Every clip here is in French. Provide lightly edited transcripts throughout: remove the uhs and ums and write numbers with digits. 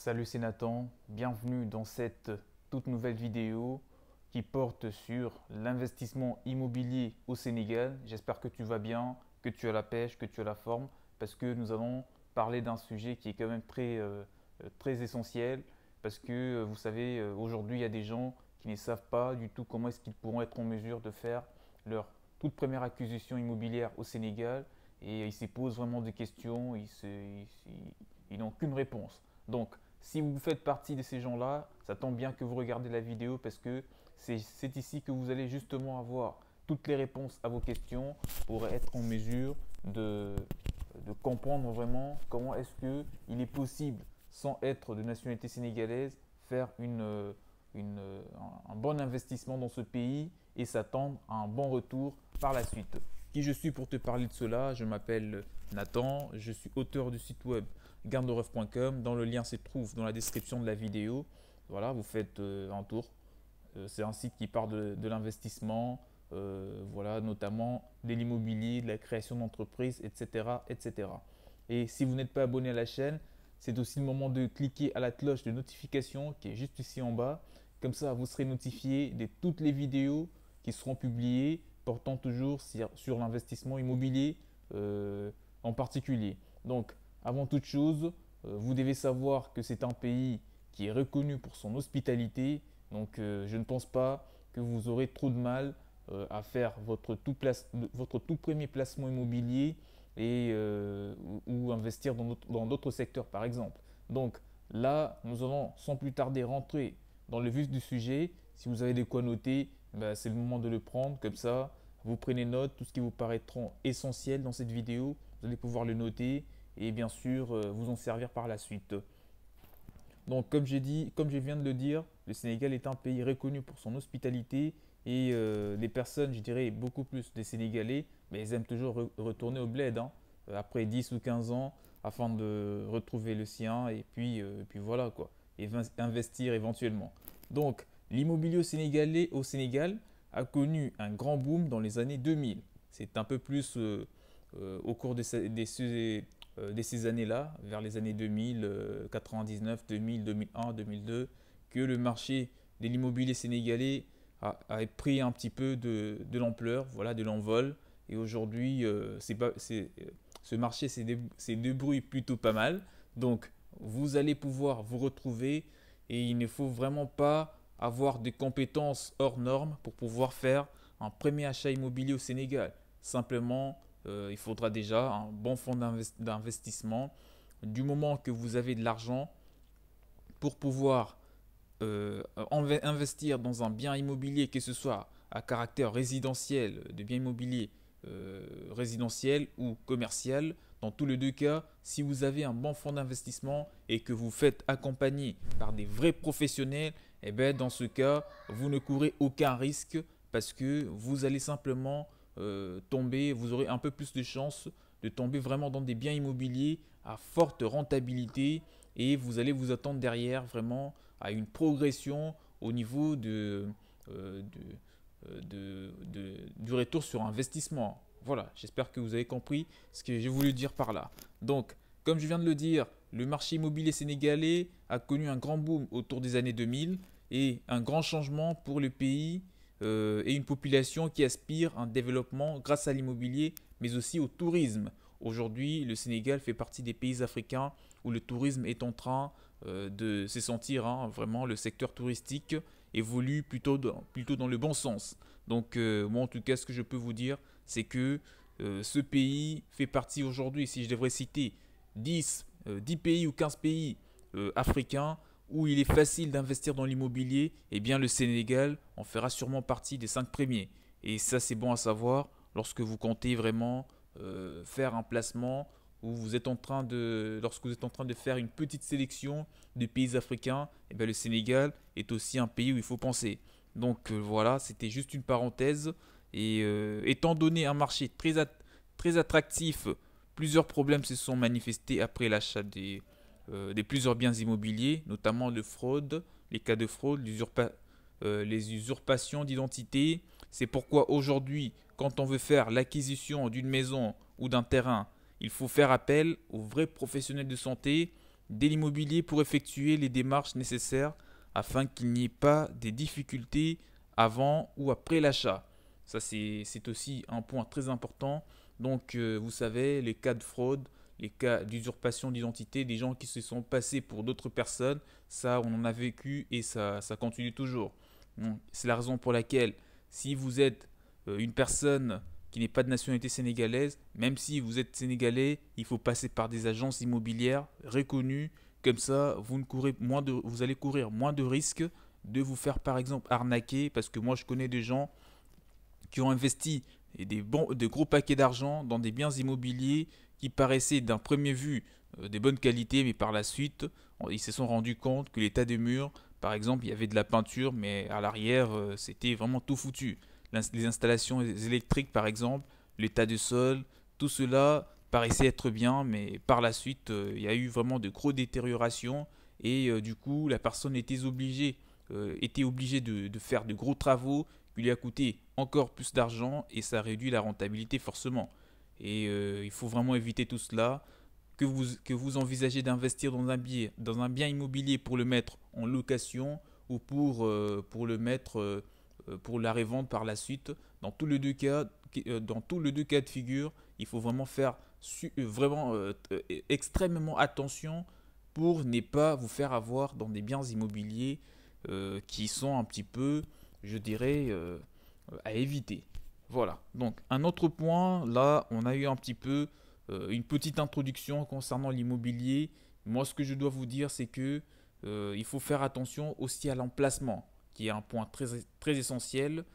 Salut, c'est Nathan, bienvenue dans cette toute nouvelle vidéo qui porte sur l'investissement immobilier au Sénégal. J'espère que tu vas bien, que tu as la pêche, que tu as la forme, parce que nous allons parler d'un sujet qui est quand même très essentiel, parce que vous savez, aujourd'hui il y a des gens qui ne savent pas du tout comment est-ce qu'ils pourront être en mesure de faire leur toute première acquisition immobilière au Sénégal, et ils se posent vraiment des questions, ils n'ont qu'une réponse. Donc, si vous faites partie de ces gens-là, ça tombe bien que vous regardez la vidéo parce que c'est ici que vous allez justement avoir toutes les réponses à vos questions pour être en mesure de comprendre vraiment comment est-ce qu'il est possible, sans être de nationalité sénégalaise, faire un bon investissement dans ce pays et s'attendre à un bon retour par la suite. Qui je suis pour te parler de cela? Je m'appelle Nathan, je suis auteur du site web garderef.com. Dans le lien se trouve dans la description de la vidéo. Voilà, vous faites un tour. C'est un site qui parle de l'investissement, voilà, notamment de l'immobilier, de la création d'entreprises, etc., etc. Et si vous n'êtes pas abonné à la chaîne, c'est aussi le moment de cliquer à la cloche de notification qui est juste ici en bas. Comme ça, vous serez notifié de toutes les vidéos qui seront publiées portant toujours sur l'investissement immobilier en particulier. Donc, avant toute chose, vous devez savoir que c'est un pays qui est reconnu pour son hospitalité. Donc, je ne pense pas que vous aurez trop de mal à faire votre tout premier placement immobilier ou investir dans d'autres secteurs, par exemple. Donc, là, nous allons sans plus tarder rentrer dans le vif du sujet. Si vous avez de quoi noter, ben, c'est le moment de le prendre. Comme ça, vous prenez note, tout ce qui vous paraîtra essentiel dans cette vidéo, vous allez pouvoir le noter et bien sûr vous en servir par la suite. Donc comme je viens de le dire, le Sénégal est un pays reconnu pour son hospitalité et les personnes, je dirais beaucoup plus des Sénégalais, mais ils aiment toujours retourner au bled après 10 ou 15 ans afin de retrouver le sien et puis voilà quoi, et investir éventuellement. Donc l'immobilier au Sénégal a connu un grand boom dans les années 2000. C'est un peu plus au cours de ces années-là, vers les années 2000, 99, 2000, 2001, 2002, que le marché de l'immobilier sénégalais a pris un petit peu de l'ampleur, voilà, de l'envol. Et aujourd'hui, ce marché s'est débrouillé plutôt pas mal. Donc, vous allez pouvoir vous retrouver et il ne faut vraiment pas avoir des compétences hors normes pour pouvoir faire un premier achat immobilier au Sénégal. Simplement, il faudra déjà un bon fonds d'investissement. Du moment que vous avez de l'argent pour pouvoir investir dans un bien immobilier, que ce soit à caractère résidentiel, de bien immobilier résidentiel ou commercial, dans tous les deux cas, si vous avez un bon fonds d'investissement et que vous faites accompagner par des vrais professionnels, eh bien dans ce cas, vous ne courez aucun risque parce que vous allez simplement tomber, vous aurez un peu plus de chances de tomber vraiment dans des biens immobiliers à forte rentabilité et vous allez vous attendre derrière vraiment à une progression au niveau du retour sur investissement. Voilà, j'espère que vous avez compris ce que j'ai voulu dire par là. Donc, comme je viens de le dire, le marché immobilier sénégalais a connu un grand boom autour des années 2000 et un grand changement pour le pays et une population qui aspire à un développement grâce à l'immobilier, mais aussi au tourisme. Aujourd'hui, le Sénégal fait partie des pays africains où le tourisme est en train de se sentir, vraiment le secteur touristique évolue plutôt dans le bon sens. Donc moi en tout cas ce que je peux vous dire c'est que ce pays fait partie aujourd'hui, si je devrais citer 10 pays ou 15 pays africains où il est facile d'investir dans l'immobilier, eh bien le Sénégal en fera sûrement partie des 5 premiers. Et ça c'est bon à savoir lorsque vous comptez vraiment faire un placement où lorsque vous êtes en train de faire une petite sélection de pays africains, eh bien le Sénégal est aussi un pays où il faut penser. Donc voilà, c'était juste une parenthèse. Et étant donné un marché très attractif, plusieurs problèmes se sont manifestés après l'achat des plusieurs biens immobiliers, notamment de fraude, les cas de fraude, les usurpations d'identité. C'est pourquoi aujourd'hui, quand on veut faire l'acquisition d'une maison ou d'un terrain, il faut faire appel aux vrais professionnels de santé, de l'immobilier pour effectuer les démarches nécessaires afin qu'il n'y ait pas des difficultés avant ou après l'achat. Ça, c'est aussi un point très important. Donc, vous savez, les cas de fraude, les cas d'usurpation d'identité, des gens qui se sont passés pour d'autres personnes, ça, on en a vécu et ça continue toujours. C'est la raison pour laquelle, si vous êtes une personne qui n'est pas de nationalité sénégalaise, même si vous êtes sénégalais, il faut passer par des agences immobilières reconnues. Comme ça, vous allez courir moins de risques de vous faire par exemple arnaquer, parce que moi je connais des gens qui ont investi de gros paquets d'argent dans des biens immobiliers qui paraissaient d'un premier vue de bonne qualité, mais par la suite, ils se sont rendus compte que l'état des murs, par exemple, il y avait de la peinture, mais à l'arrière, c'était vraiment tout foutu. Les installations électriques, par exemple, l'état du sol, tout cela paraissait être bien, mais par la suite, il y a eu vraiment de grosses détériorations et du coup, la personne était obligée de faire de gros travaux qui lui a coûté encore plus d'argent et ça réduit la rentabilité forcément. Et il faut vraiment éviter tout cela. Que vous envisagez d'investir dans un bien immobilier pour le mettre en location ou pour le mettre pour la revente par la suite, dans tous les deux cas de figure, il faut vraiment faire vraiment extrêmement attention pour ne pas vous faire avoir dans des biens immobiliers qui sont un petit peu, je dirais, à éviter. Voilà. Donc un autre point, là, on a eu un petit peu une petite introduction concernant l'immobilier. Moi, ce que je dois vous dire, c'est que il faut faire attention aussi à l'emplacement, qui est un point très, très essentiel.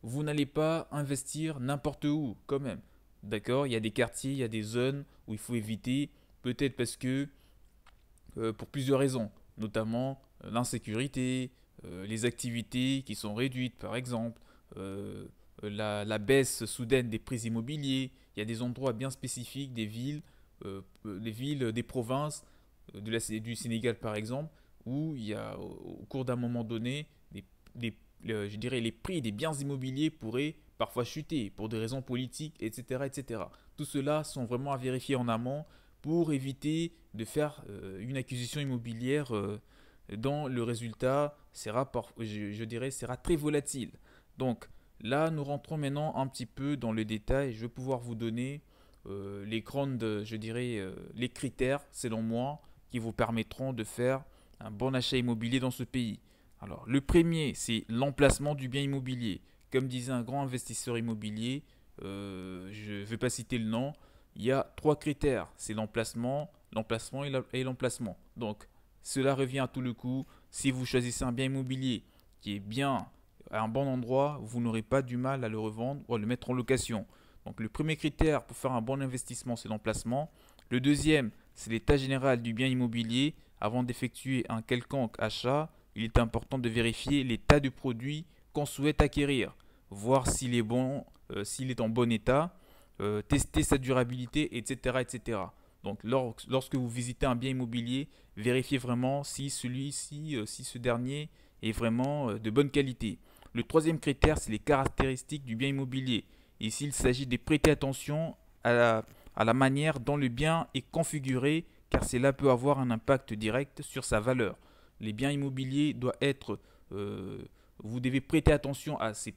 Vous n'allez pas investir n'importe où, quand même. D'accord? Il y a des quartiers, il y a des zones où il faut éviter, peut-être parce que pour plusieurs raisons, notamment l'insécurité, les activités qui sont réduites par exemple, la baisse soudaine des prix immobiliers. Il y a des endroits bien spécifiques, des villes, des provinces du Sénégal par exemple, où il y a au cours d'un moment donné, je dirais les prix des biens immobiliers pourraient parfois chuter pour des raisons politiques, etc. etc. Tout cela sont vraiment à vérifier en amont pour éviter de faire une acquisition immobilière dont le résultat sera, je dirais, sera très volatile. Donc là, nous rentrons maintenant un petit peu dans le détail. Je vais pouvoir vous donner les grandes, je dirais, les critères, selon moi, qui vous permettront de faire un bon achat immobilier dans ce pays. Alors, le premier, c'est l'emplacement du bien immobilier. Comme disait un grand investisseur immobilier, je ne vais pas citer le nom, il y a trois critères. C'est l'emplacement et l'emplacement. Donc, cela revient à tout le coup. Si vous choisissez un bien immobilier qui est bien à un bon endroit, vous n'aurez pas du mal à le revendre ou à le mettre en location. Donc, le premier critère pour faire un bon investissement, c'est l'emplacement. Le deuxième, c'est l'état général du bien immobilier. Avant d'effectuer un quelconque achat, il est important de vérifier l'état du produit qu'on souhaite acquérir, voir s'il est bon, s'il est en bon état, tester sa durabilité, etc., etc. Donc, lorsque vous visitez un bien immobilier, vérifiez vraiment si si ce dernier est vraiment de bonne qualité. Le troisième critère, c'est les caractéristiques du bien immobilier. Ici, il s'agit de prêter attention à la manière dont le bien est configuré, car cela peut avoir un impact direct sur sa valeur. Les biens immobiliers doivent être, vous devez prêter attention à ces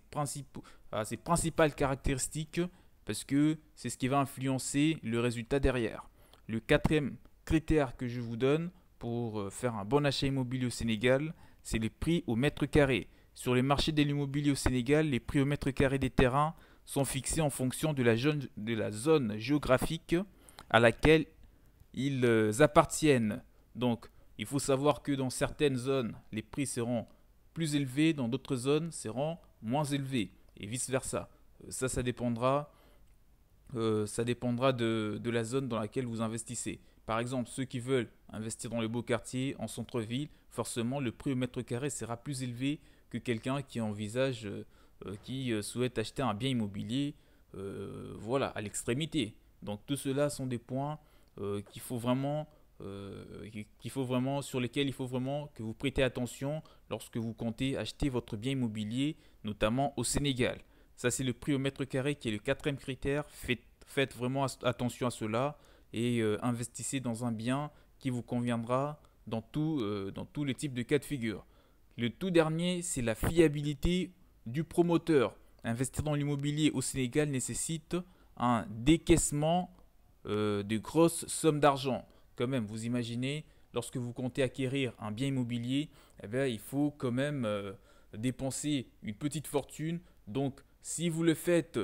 principales caractéristiques parce que c'est ce qui va influencer le résultat derrière. Le quatrième critère que je vous donne pour faire un bon achat immobilier au Sénégal, c'est les prix au mètre carré. Sur les marchés de l'immobilier au Sénégal, les prix au mètre carré des terrains sont fixés en fonction de la zone géographique à laquelle ils appartiennent. Donc, il faut savoir que dans certaines zones, les prix seront plus élevés, dans d'autres zones seront moins élevés, et vice-versa. Ça dépendra, de la zone dans laquelle vous investissez. Par exemple, ceux qui veulent investir dans les beaux quartiers, en centre-ville, forcément, le prix au mètre carré sera plus élevé que quelqu'un qui envisage, qui souhaite acheter un bien immobilier, voilà, à l'extrémité. Donc, tout cela sont des points sur lesquels il faut vraiment que vous prêtez attention lorsque vous comptez acheter votre bien immobilier, notamment au Sénégal. Ça, c'est le prix au mètre carré qui est le quatrième critère. Faites vraiment attention à cela et investissez dans un bien qui vous conviendra dans tous les types de cas de figure. Le tout dernier, c'est la fiabilité du promoteur. Investir dans l'immobilier au Sénégal nécessite un décaissement de grosses sommes d'argent. Quand même, vous imaginez, lorsque vous comptez acquérir un bien immobilier, eh bien, il faut quand même dépenser une petite fortune. Donc, si vous le faites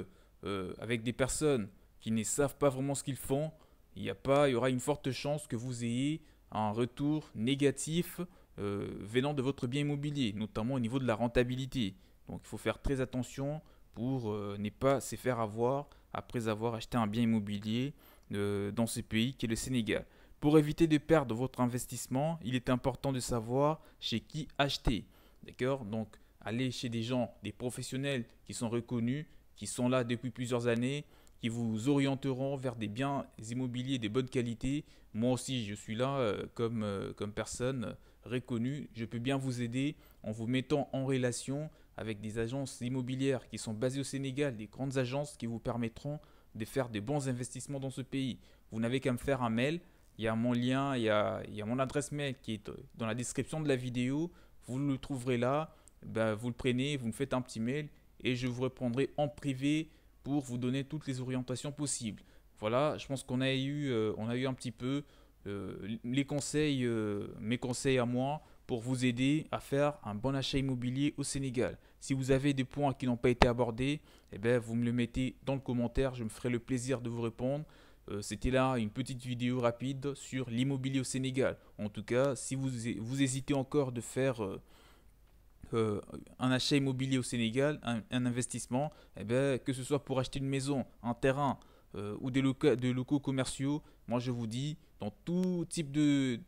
avec des personnes qui ne savent pas vraiment ce qu'ils font, il y aura une forte chance que vous ayez un retour négatif venant de votre bien immobilier, notamment au niveau de la rentabilité. Donc il faut faire très attention pour ne pas se faire avoir après avoir acheté un bien immobilier dans ce pays qui est le Sénégal. Pour éviter de perdre votre investissement, il est important de savoir chez qui acheter. D'accord? Donc allez chez des gens, des professionnels qui sont reconnus, qui sont là depuis plusieurs années, qui vous orienteront vers des biens immobiliers de bonne qualité. Moi aussi, je suis là comme personne reconnue. Je peux bien vous aider en vous mettant en relation avec des agences immobilières qui sont basées au Sénégal, des grandes agences qui vous permettront de faire de bons investissements dans ce pays. Vous n'avez qu'à me faire un mail. Il y a mon lien, il y a mon adresse mail qui est dans la description de la vidéo. Vous le trouverez là. Ben, vous le prenez, vous me faites un petit mail et je vous répondrai en privé pour vous donner toutes les orientations possibles. Voilà, je pense qu'on a eu un petit peu les conseils, mes conseils à moi pour vous aider à faire un bon achat immobilier au Sénégal. Si vous avez des points qui n'ont pas été abordés, eh bien, vous me le mettez dans le commentaire, je me ferai le plaisir de vous répondre. C'était là une petite vidéo rapide sur l'immobilier au Sénégal. En tout cas, si vous hésitez encore de faire un achat immobilier au Sénégal, un investissement, eh bien, que ce soit pour acheter une maison, un terrain ou des locaux commerciaux, moi je vous dis, dans tout type des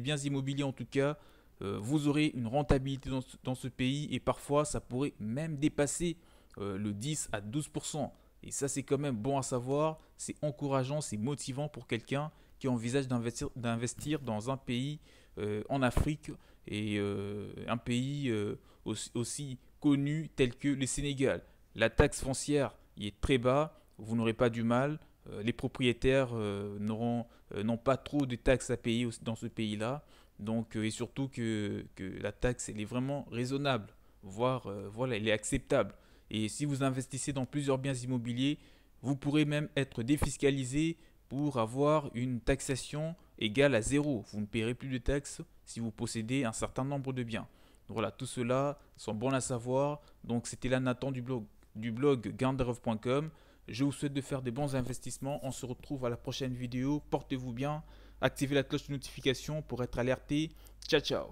biens immobiliers en tout cas, vous aurez une rentabilité dans ce pays et parfois ça pourrait même dépasser le 10 à 12%. Et ça c'est quand même bon à savoir, c'est encourageant, c'est motivant pour quelqu'un qui envisage d'investir dans un pays en Afrique et un pays aussi connu tel que le Sénégal. La taxe foncière y est très bas, vous n'aurez pas du mal. Les propriétaires n'ont pas trop de taxes à payer dans ce pays-là. Donc, et surtout que la taxe elle est vraiment raisonnable, voire voilà, elle est acceptable. Et si vous investissez dans plusieurs biens immobiliers, vous pourrez même être défiscalisé pour avoir une taxation égale à zéro. Vous ne paierez plus de taxes si vous possédez un certain nombre de biens. Voilà, tout cela sont bons à savoir. Donc c'était là Nathan du blog Ganderov.com. Je vous souhaite de faire des bons investissements. On se retrouve à la prochaine vidéo. Portez-vous bien. Activez la cloche de notification pour être alerté. Ciao, ciao.